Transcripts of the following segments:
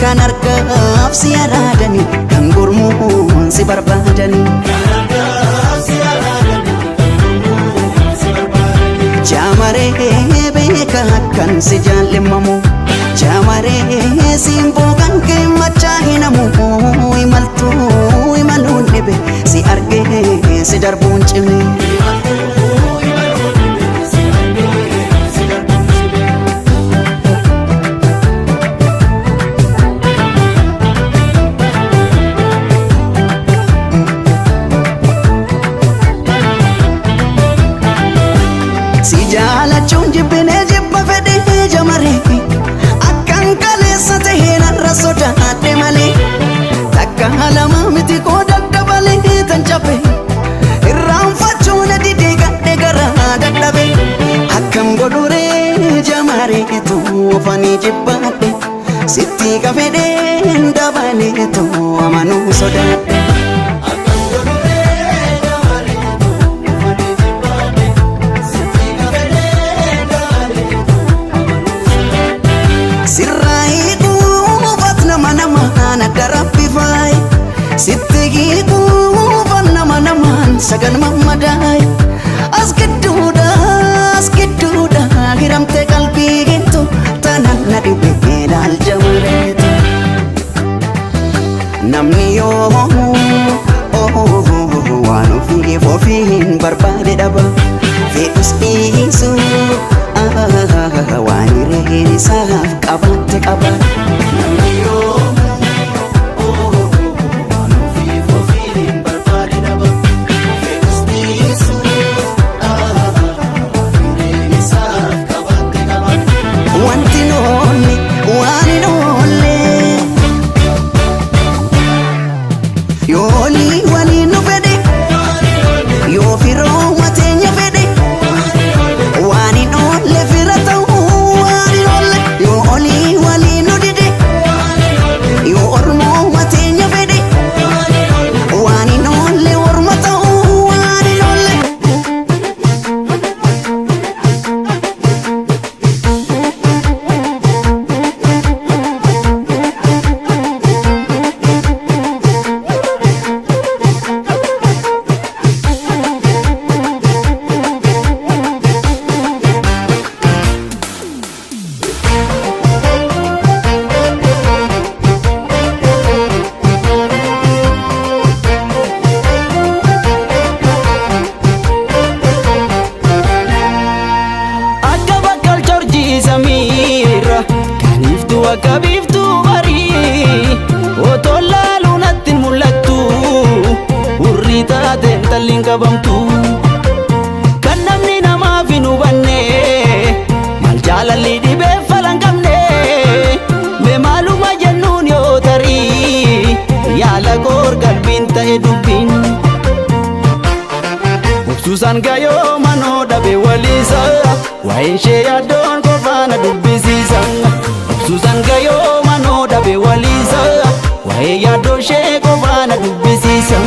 kan harkaaf si araadani kan gurmuun si barbaadani Jamaree beeka kan si jaallimamu Jamaree simboo kan kee machaa hinamu Imaltuu imaluun dhibe si argee si darbuun cime Si jaalachuun jibbinee jibba fedhee jamaree Akkan kaleessa tahee narra sodaadhe malee Takka lama miti koo daddabalee tan cabe Irraanfachuun didee gadhe garaa dadhabe Akkam godhuree jamareetu ofanii jibbaadhe Sitti ka fedheen dabaleetu amanuu sodaadhe Sitti kuufan nama sagan mammadai As gidduudha hiramte qalbii gintu tanan na dhibee laal jamareetu Namni yoo waan ofiin barbaade dhaba Fedhus dhiisu waan hireen isaaf qabatte qaba Namni yoo Yoli wali no fede Yo firo mateenya fede Wani no le firata wani no le Yoli wali no dide Yo ormo mateenya fede Wani no le ormata wani no le Samira kaniftu akabiftu bari otolla lunatin mulatu urrita den talinga bamtu kannamni nama finu banne mal jalali dibe falangamne me maluma jannun yo tari yala gor galbinta edubin Susan gayo mano dabe walisa waishe adon kofana dubbisisa Susan gayo mano dabe walisa wae yadoshe kofana dubbisisa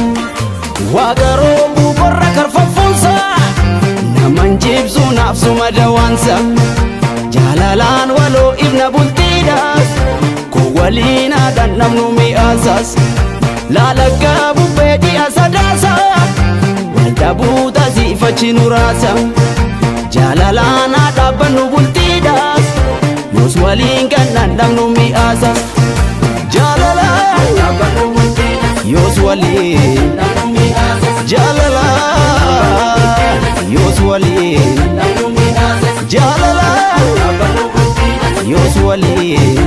Wagaro buborra karfafunsa naman jibsu nafsu madawansa Jalalan walo ibna bultidas ko walina dan namnu mi asas Lalaga bubedi asadasa Dabuta sifachi nurasa Jalalana dabanu bultidas Yos walin kanan damnu mi asas Jalala dabanu bultidas Yos walin damnu mi asas Jalala Yos walin damnu mi asas Jalala dabanu bultidas Yos walin